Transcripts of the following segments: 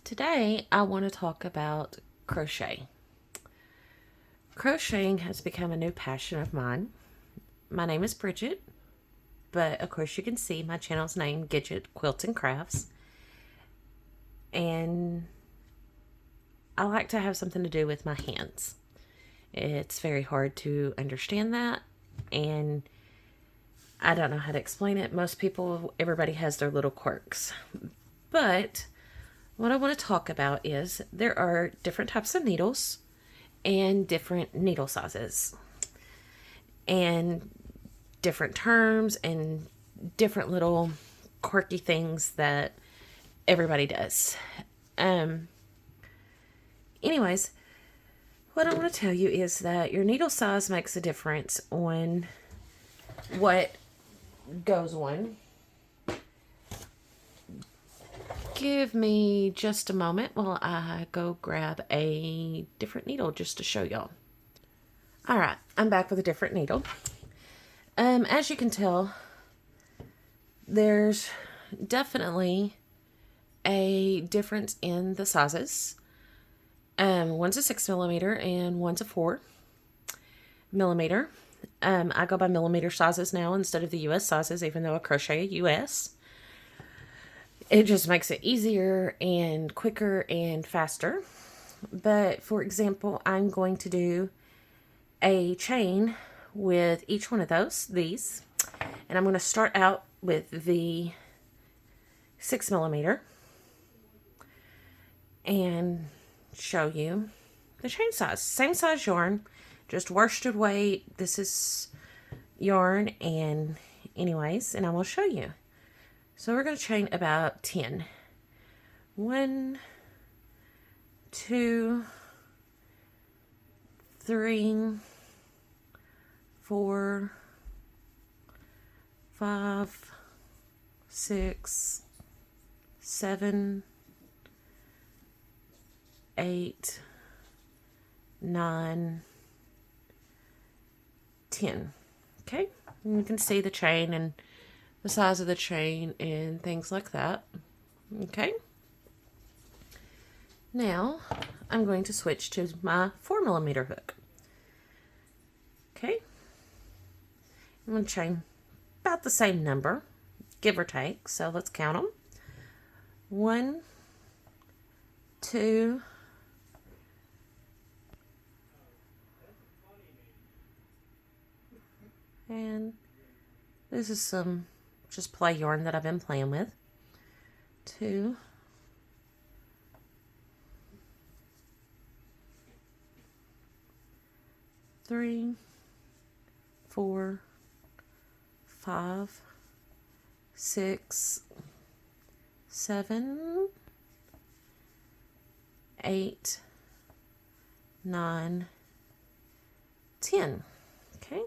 Today I want to talk about crochet. Crocheting has become a new passion of mine. My name is Bridget, but of course you can see my channel's name, Gidget Quilts and Crafts. And I like to have something to do with my hands. It's very hard to understand that, and I don't know how to explain it. Everybody has their little quirks. But what I want to talk about is there are different types of needles and different needle sizes and different terms and different little quirky things that everybody does. Anyways, what I want to tell you is that your needle size makes a difference on what goes on. Give me just a moment while I go grab a different needle just to show y'all. Alright, I'm back with a different needle. As you can tell, there's definitely a difference in the sizes. One's a 6mm and one's a 4mm. I go by millimeter sizes now instead of the US sizes, even though I crochet US. It just makes it easier and quicker and faster. But for example, I'm going to do a chain with each one of these. And I'm going to start out with the 6mm and show you the chain size. Same size yarn, just worsted weight. This is yarn, and anyways, and I will show you. So we're going to chain about 10. 1, 2, 3, 4, 5, 6, 7, 8, 9, 10. Okay, and you can see the chain and the size of the chain and things like that. Okay, now I'm going to switch to my 4mm hook. Okay, I'm going to chain about the same number, give or take. So let's count them. 1, 2, and this is some just play yarn that I've been playing with. 2, 3, 4, 5, 6, 7, 8, 9, 10. Okay.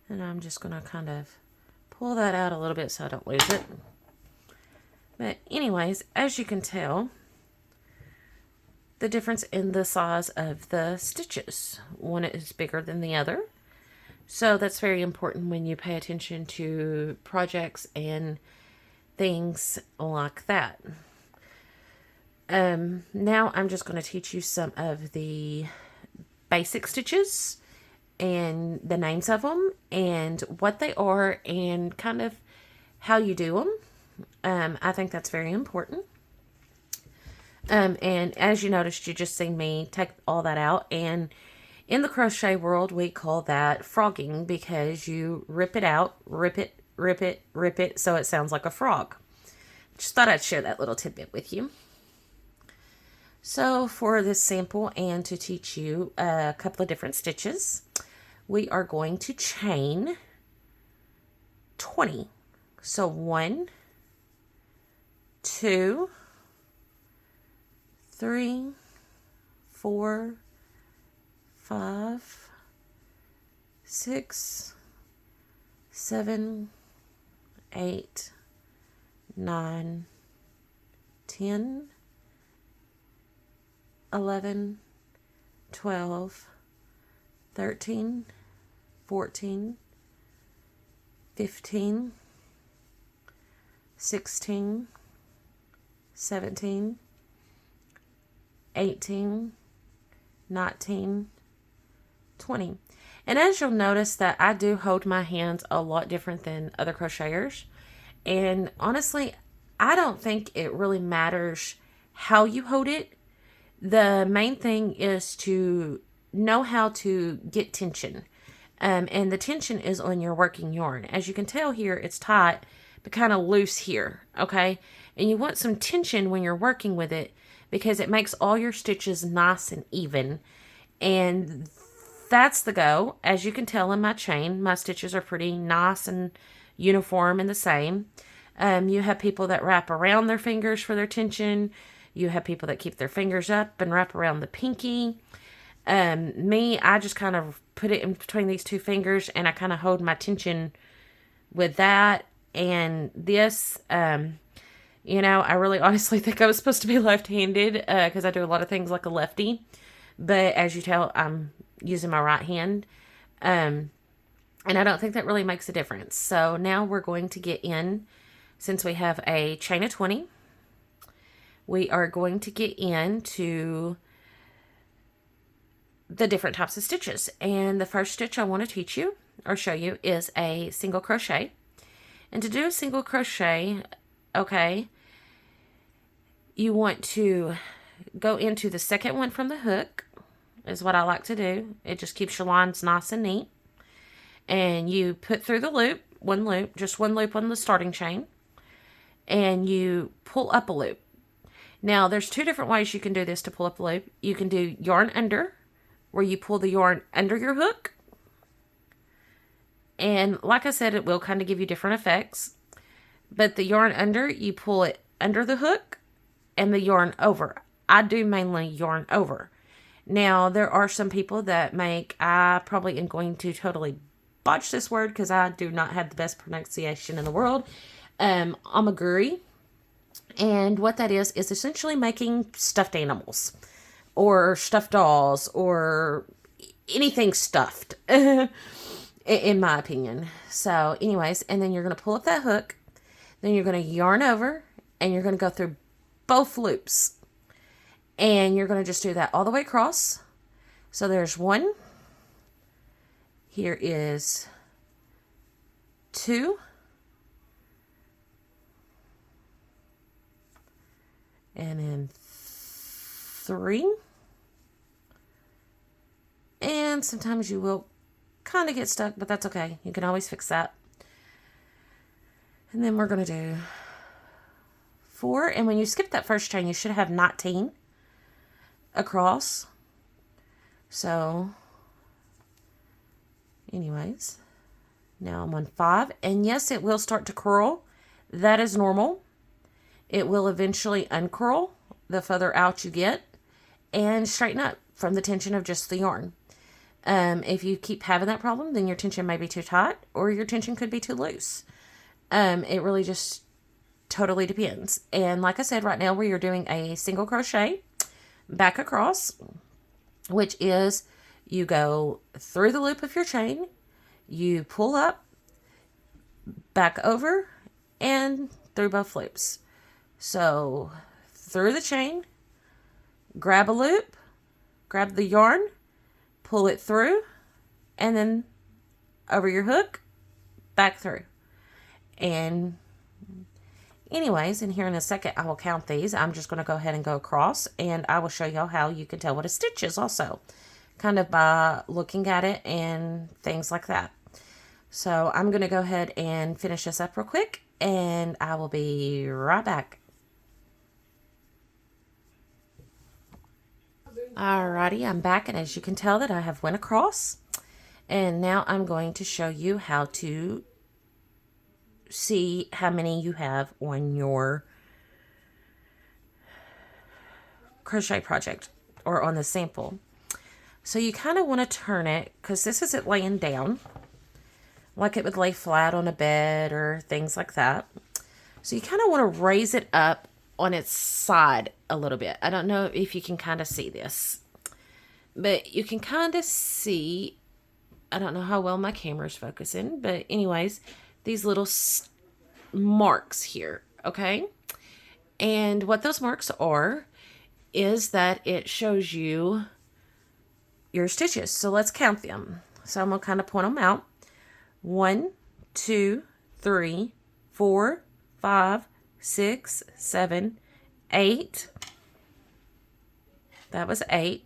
And I'm just going to kind of pull that out a little bit so I don't lose it. But anyways, as you can tell, the difference in the size of the stitches. One is bigger than the other. So that's very important when you pay attention to projects and things like that. Now I'm just going to teach you some of the basic stitches and the names of them and what they are and kind of how you do them. I think that's very important. And as you noticed, you just seen me take all that out, and in the crochet world we call that frogging, because you rip it out, rip it, rip it, rip it, so it sounds like a frog. Just thought I'd share that little tidbit with you. So for this sample and to teach you a couple of different stitches, we are going to chain 20. So 1, 2, 3, 4, 5, 6, 7, 8, 9, 10, 11, 12, 13, 14, 15, 16, 17, 18, 19, 20. And as you'll notice that I do hold my hands a lot different than other crocheters. And honestly, I don't think it really matters how you hold it. The main thing is to know how to get tension. And the tension is on your working yarn. As you can tell here, it's tight, but kind of loose here, okay? And you want some tension when you're working with it because it makes all your stitches nice and even. And that's the go. As you can tell in my chain, my stitches are pretty nice and uniform and the same. You have people that wrap around their fingers for their tension. You have people that keep their fingers up and wrap around the pinky. Me, I just kind of put it in between these two fingers and I kind of hold my tension with that. And this, you know, I really honestly think I was supposed to be left-handed because I do a lot of things like a lefty. But as you tell, I'm using my right hand. And I don't think that really makes a difference. So now we're going to get in, since we have a chain of 20, we are going to get into the different types of stitches. And the first stitch I want to teach you or show you is a single crochet. And to do a single crochet, okay, you want to go into the second one from the hook, is what I like to do. It just keeps your lines nice and neat. And you put through the loop, just one loop on the starting chain, and you pull up a loop. Now, there's two different ways you can do this to pull up a loop. You can do yarn under, where you pull the yarn under your hook. And like I said, it will kind of give you different effects. But the yarn under, you pull it under the hook, and the yarn over. I do mainly yarn over. Now, there are some people that I probably am going to totally botch this word because I do not have the best pronunciation in the world. Amaguri. And what that is essentially making stuffed animals or stuffed dolls or anything stuffed, in my opinion. So anyways, and then you're going to pull up that hook, then you're going to yarn over, and you're going to go through both loops. And you're going to just do that all the way across. So there's one. Here is 2. And then 3. And sometimes you will kind of get stuck, but that's okay. You can always fix that. And then we're going to do 4. And when you skip that first chain, you should have 19 across. So anyways, now I'm on 5. And yes, it will start to curl. That is normal. It will eventually uncurl the further out you get and straighten up from the tension of just the yarn. If you keep having that problem, then your tension may be too tight or your tension could be too loose. It really just totally depends. And like I said, right now we are doing a single crochet back across, which is you go through the loop of your chain, you pull up, back over, and through both loops. So through the chain, grab a loop, grab the yarn, pull it through, and then over your hook, back through. And anyways, and here in a second, I will count these. I'm just going to go ahead and go across, and I will show y'all how you can tell what a stitch is also, kind of by looking at it and things like that. So I'm going to go ahead and finish this up real quick, and I will be right back. Alrighty, I'm back, and as you can tell that I have went across, and now I'm going to show you how to see how many you have on your crochet project or on the sample. So you kind of want to turn it, because this isn't laying down like it would lay flat on a bed or things like that. So you kind of want to raise it up on its side a little bit. I don't know if you can kind of see this, but you can kind of see, I don't know how well my camera's focusing, but anyways, these little marks here, okay? And what those marks are is that it shows you your stitches. So let's count them. So I'm going to kind of point them out. 1, 2, 3, 4, 5, 6, 7, 8. That was 8.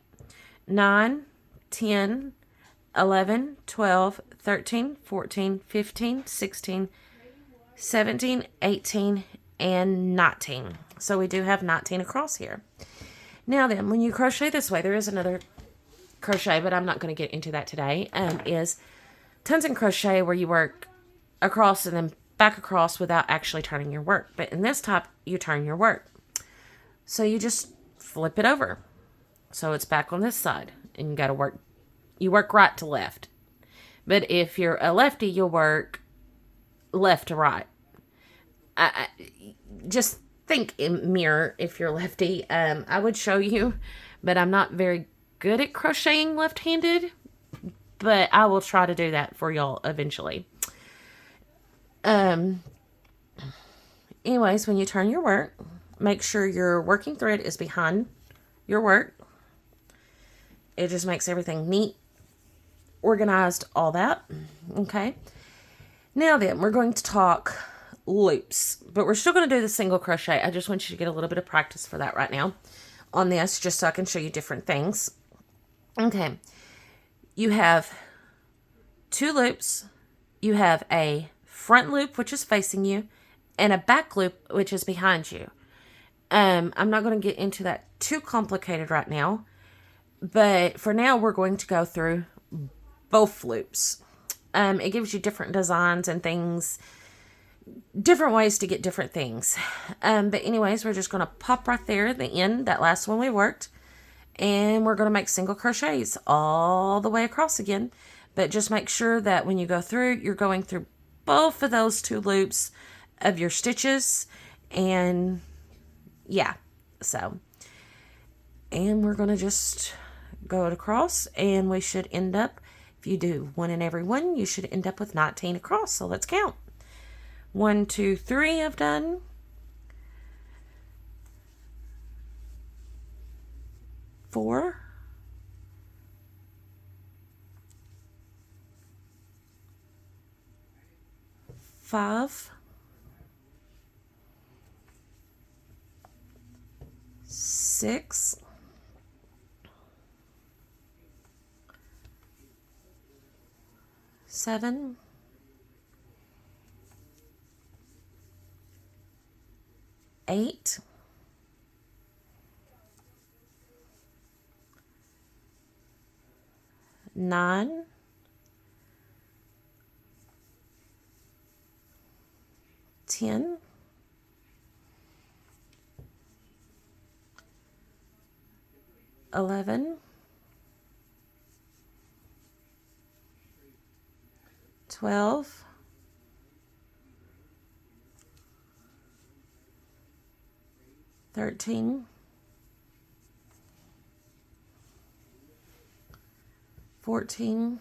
9, 10, 11, 12, 13, 14, 15, 16, 17, 18, and 19. So we do have 19 across here. Now then, when you crochet this way, there is another crochet, but I'm not going to get into that today, is tons and crochet where you work across and then back across without actually turning your work. But in this type, you turn your work. So you just flip it over. So it's back on this side, and you work right to left. But if you're a lefty, you'll work left to right. Just think in mirror if you're lefty. I would show you, but I'm not very good at crocheting left-handed, but I will try to do that for y'all eventually. Anyways, when you turn your work, make sure your working thread is behind your work. It just makes everything neat, organized, all that. Okay. Now then, we're going to talk loops, but we're still going to do the single crochet. I just want you to get a little bit of practice for that right now on this, just so I can show you different things. Okay. You have 2 loops. You have a front loop, which is facing you, and a back loop, which is behind you. I'm not going to get into that too complicated right now, but for now, we're going to go through both loops. It gives you different designs and things, different ways to get different things. But anyways, we're just going to pop right there at the end, that last one we worked, and we're going to make single crochets all the way across again. But just make sure that when you go through, you're going through both of those 2 loops of your stitches. And yeah, so, and we're going to just go across, and we should end up, if you do 1 in every one, you should end up with 19 across. So let's count. 1, 2, 3 I've done. 4. 5. 6. 7. 8. 9. 10. 11. 12. 13. 14.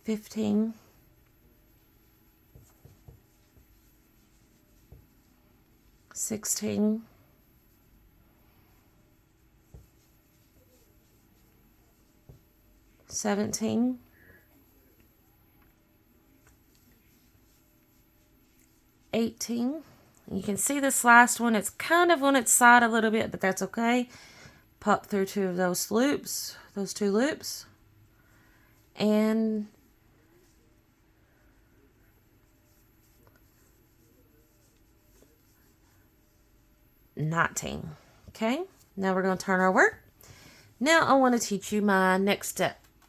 15. 16. 17. 18. You can see this last one, it's kind of on its side a little bit, but that's okay. Pop through 2 of those loops, those 2 loops, and $19. Okay, now we're going to turn our work. Now I want to teach you my next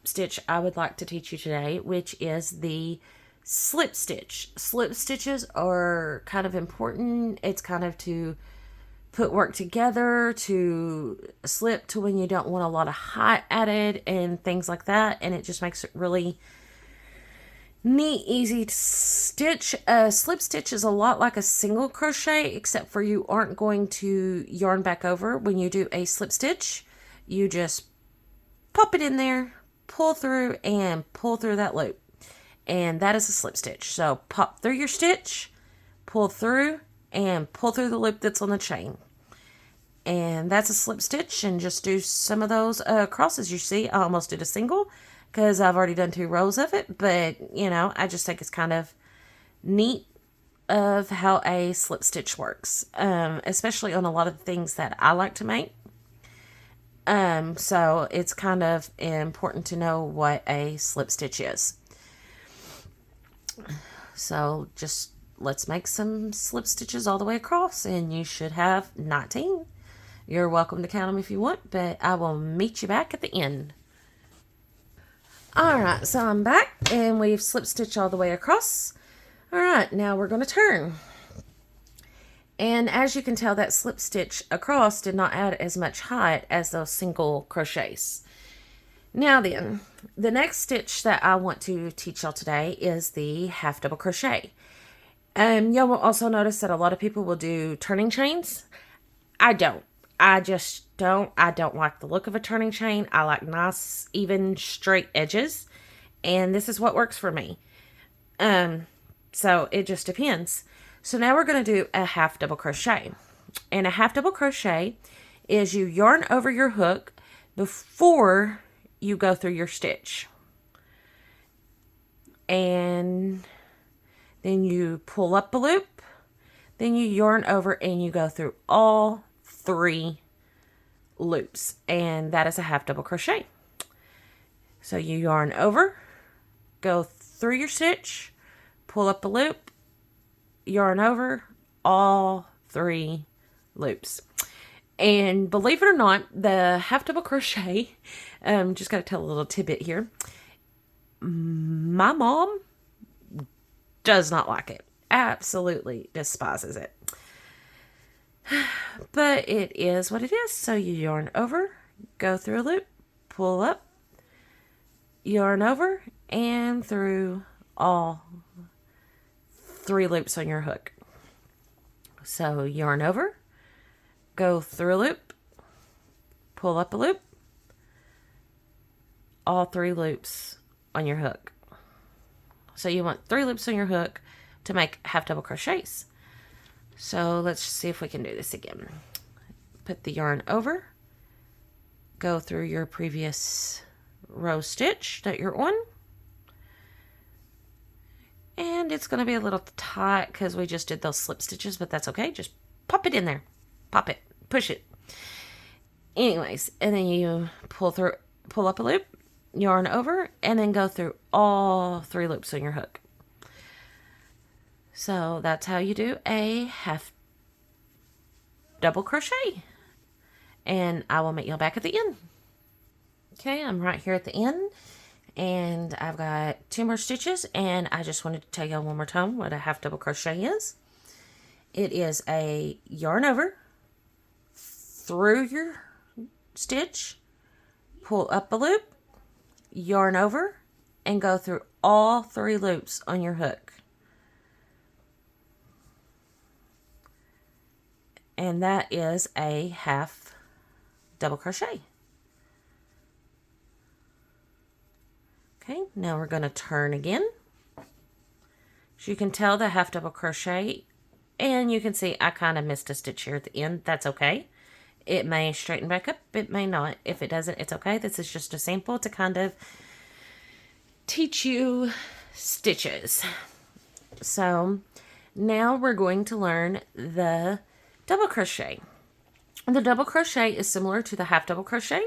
stitch I would like to teach you today, which is the slip stitch. Slip stitches are kind of important. It's kind of to put work together, to slip to when you don't want a lot of height added and things like that, and it just makes it really neat, easy to stitch. A slip stitch is a lot like a single crochet, except for you aren't going to yarn back over when you do a slip stitch. You just pop it in there, pull through, and pull through that loop. And that is a slip stitch. So pop through your stitch, pull through, and pull through the loop that's on the chain. And that's a slip stitch, and just do some of those crosses. You see, I almost did a single because I've already done 2 rows of it, but you know, I just think it's kind of neat of how a slip stitch works, especially on a lot of things that I like to make. So it's kind of important to know what a slip stitch is. So just let's make some slip stitches all the way across, and you should have 19. You're welcome to count them if you want, but I will meet you back at the end. Alright, so I'm back, and we've slip stitched all the way across. Alright, now we're going to turn. And as you can tell, that slip stitch across did not add as much height as those single crochets. Now then, the next stitch that I want to teach y'all today is the half double crochet. Y'all will also notice that a lot of people will do turning chains. I don't. I just don't. I don't like the look of a turning chain. I like nice, even, straight edges. And this is what works for me. So it just depends. So now we're going to do a half double crochet. And a half double crochet is you yarn over your hook before you go through your stitch. And then you pull up a loop. Then you yarn over and you go through all 3 loops, and that is a half double crochet. So you yarn over, go through your stitch, pull up a loop, yarn over, all 3 loops. And believe it or not, the half double crochet, just got to tell a little tidbit here. My mom does not like it. Absolutely despises it. But it is what it is. So you yarn over, go through a loop, pull up, yarn over, and through all 3 loops on your hook. So yarn over, go through a loop, pull up a loop, all 3 loops on your hook. So you want 3 loops on your hook to make half double crochets. So let's see if we can do this again. Put the yarn over, go through your previous row stitch that you're on. And it's going to be a little tight because we just did those slip stitches, but that's okay. Just pop it in there. Pop it. Push it. Anyways, and then you pull up a loop, yarn over, and then go through all 3 loops on your hook. So that's how you do a half double crochet. And I will meet y'all back at the end. Okay, I'm right here at the end. And I've got 2 more stitches. And I just wanted to tell y'all one more time what a half double crochet is. It is a yarn over, through your stitch, pull up a loop, yarn over, and go through all 3 loops on your hook. And that is a half double crochet. Okay, now we're going to turn again. So you can tell the half double crochet, and you can see I kind of missed a stitch here at the end. That's okay. It may straighten back up, it may not. If it doesn't, it's okay. This is just a sample to kind of teach you stitches. So now we're going to learn the double crochet. The double crochet is similar to the half double crochet,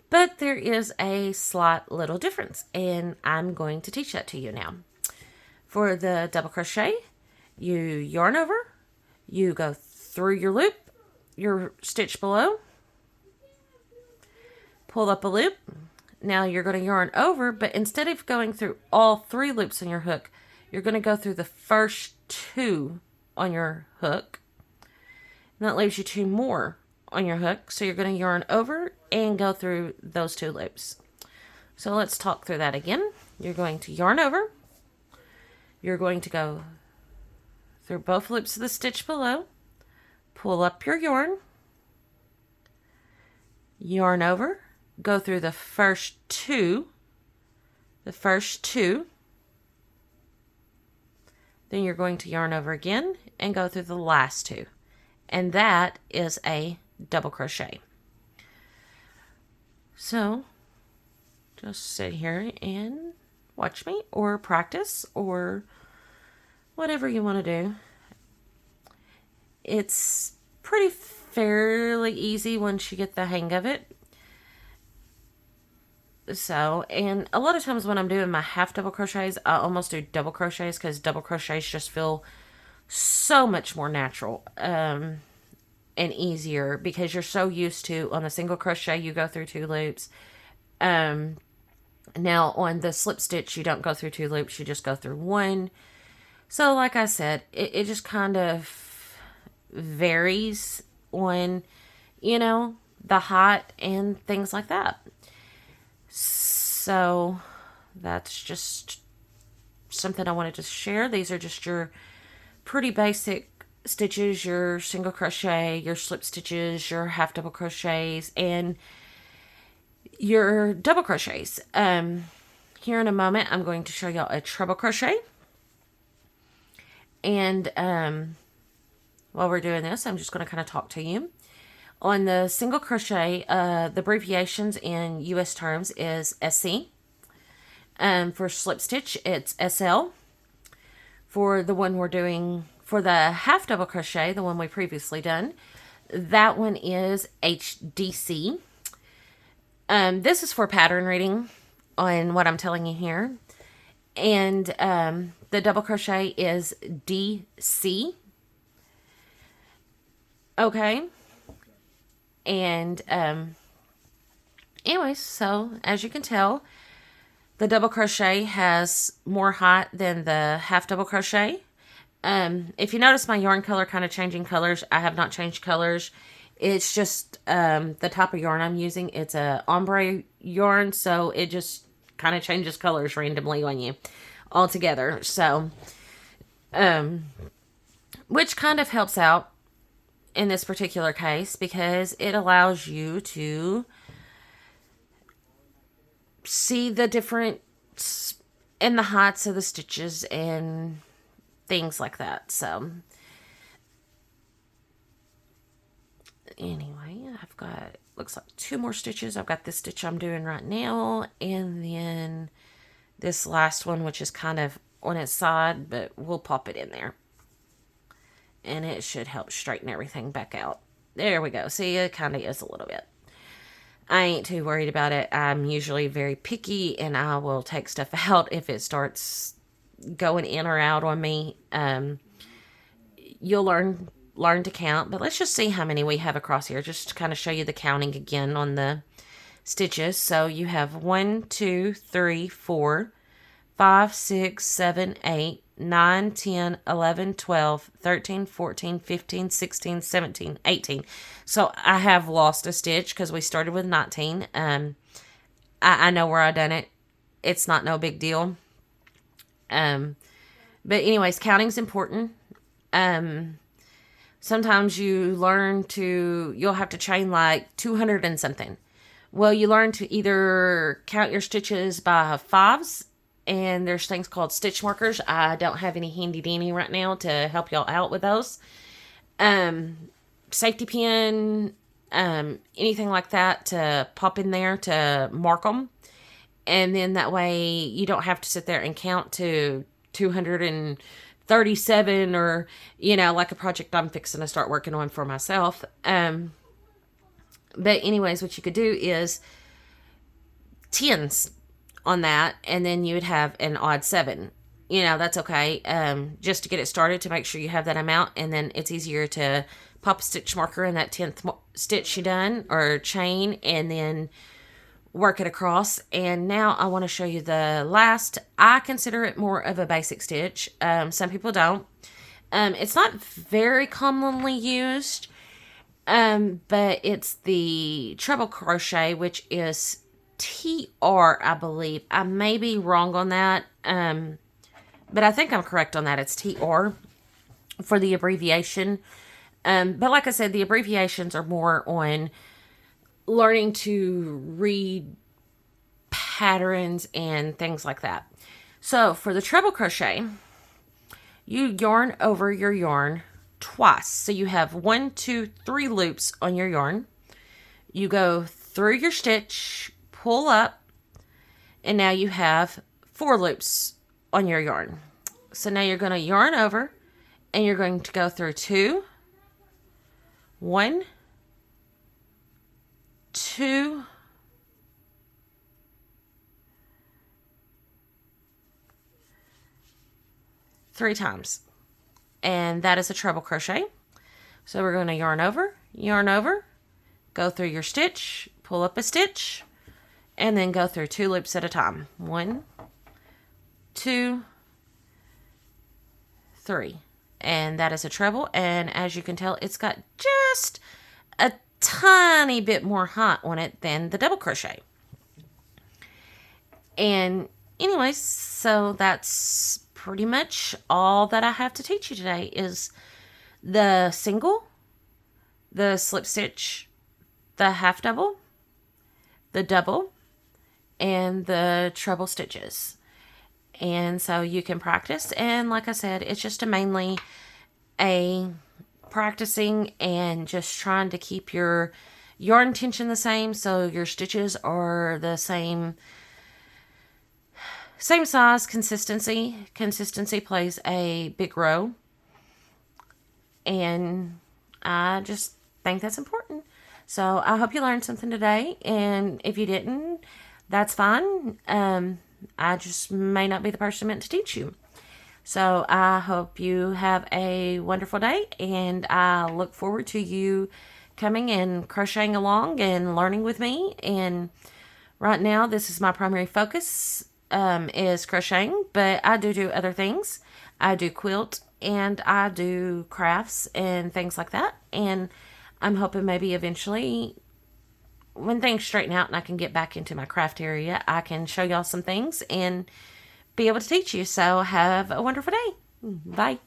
but there is a slight little difference, and I'm going to teach that to you now. For the double crochet, you yarn over, you go through your loop, your stitch below, pull up a loop. Now you're going to yarn over, but instead of going through all 3 loops on your hook, you're going to go through the first 2 on your hook. And that leaves you 2 more on your hook. So you're going to yarn over and go through those 2 loops. So let's talk through that again. You're going to yarn over. You're going to go through both loops of the stitch below. Pull up your yarn. Yarn over. Go through the first 2. then you're going to yarn over again and go through the last 2. And that is a double crochet. So just sit here and watch me, or practice, or whatever you want to do. It's pretty fairly easy once you get the hang of it. So, and a lot of times when I'm doing my half double crochets, I almost do double crochets because double crochets just feel so much more natural and easier, because you're so used to, on the single crochet you go through 2 loops. Now on the slip stitch you don't go through 2 loops, you just go through 1. So like I said, it just kind of varies on, you know, the height and things like that. So that's just something I wanted to share. These are just your pretty basic stitches, your single crochet, your slip stitches, your half double crochets, and your double crochets. Here in a moment, I'm going to show y'all a treble crochet. And while we're doing this, I'm just going to kind of talk to you. On the single crochet, the abbreviations in US terms is SC. For slip stitch, it's SL. For the one we're doing, for the half double crochet, the one we previously done, that one is HDC. This is for pattern reading on what I'm telling you here. And the double crochet is DC. Okay. And anyways, so as you can tell, the double crochet has more height than the half double crochet. If you notice my yarn color kind of changing colors, I have not changed colors. It's just the type of yarn I'm using. It's a ombre yarn, so it just kind of changes colors randomly on you altogether. So, which kind of helps out in this particular case, because it allows you to see the difference in the heights of the stitches and things like that. So anyway, I've got, looks like 2 more stitches. I've got this stitch I'm doing right now, and then this last one, which is kind of on its side, but we'll pop it in there. And it should help straighten everything back out. There we go. See, it kind of is a little bit. I ain't too worried about it. I'm usually very picky, and I will take stuff out if it starts going in or out on me. You'll learn to count, but let's just see how many we have across here, just to kind of show you the counting again on the stitches. So you have 1, 2, 3, 4, 5, 6, 7, 8, 9, 10, 11, 12, 13, 14, 15, 16, 17, 18. So I have lost a stitch because we started with 19. I know where I done it. It's not no big deal. But anyways, counting's important. Sometimes you learn to, you'll have to chain like 200 and something. Well, you learn to either count your stitches by 5s, and there's things called stitch markers. I don't have any handy dandy right now to help y'all out with those. Safety pin, anything like that to pop in there to mark them. And then that way you don't have to sit there and count to 237 or, you know, like a project I'm fixing to start working on for myself. But anyways, what you could do is 10s on that, and then you would have an odd 7. You know, that's okay. Just to get it started, to make sure you have that amount, and then it's easier to pop a stitch marker in that 10th stitch you done, or chain, and then work it across. And now I want to show you the last. I consider it more of a basic stitch. Some people don't. It's not very commonly used, but it's the treble crochet, which is TR, I believe. I may be wrong on that, but I think I'm correct on that. It's TR for the abbreviation. But like I said, the abbreviations are more on learning to read patterns and things like that. So for the treble crochet, you yarn over your yarn twice. So you have 1, 2, 3 loops on your yarn. You go through your stitch, pull up, and now you have 4 loops on your yarn. So now you're going to yarn over, and you're going to go through 2, 1, 2, 3 times. And that is a treble crochet. So we're going to yarn over, go through your stitch, pull up a stitch, and then go through 2 loops at a time. 1, 2, 3. And that is a treble. And as you can tell, it's got just a tiny bit more height on it than the double crochet. And anyways, so that's pretty much all that I have to teach you today is the single, the slip stitch, the half double, the double, and the treble stitches. And so you can practice, and like I said, it's just mainly a practicing and just trying to keep your yarn tension the same so your stitches are the same size. Consistency plays a big role, and I just think that's important. So I hope you learned something today, and if you didn't, that's fine. I just may not be the person meant to teach you. So I hope you have a wonderful day, and I look forward to you coming and crocheting along and learning with me. And right now, this is my primary focus, is crocheting, but I do other things. I do quilt, and I do crafts and things like that. And I'm hoping maybe eventually, when things straighten out and I can get back into my craft area, I can show y'all some things and be able to teach you. So have a wonderful day. Bye.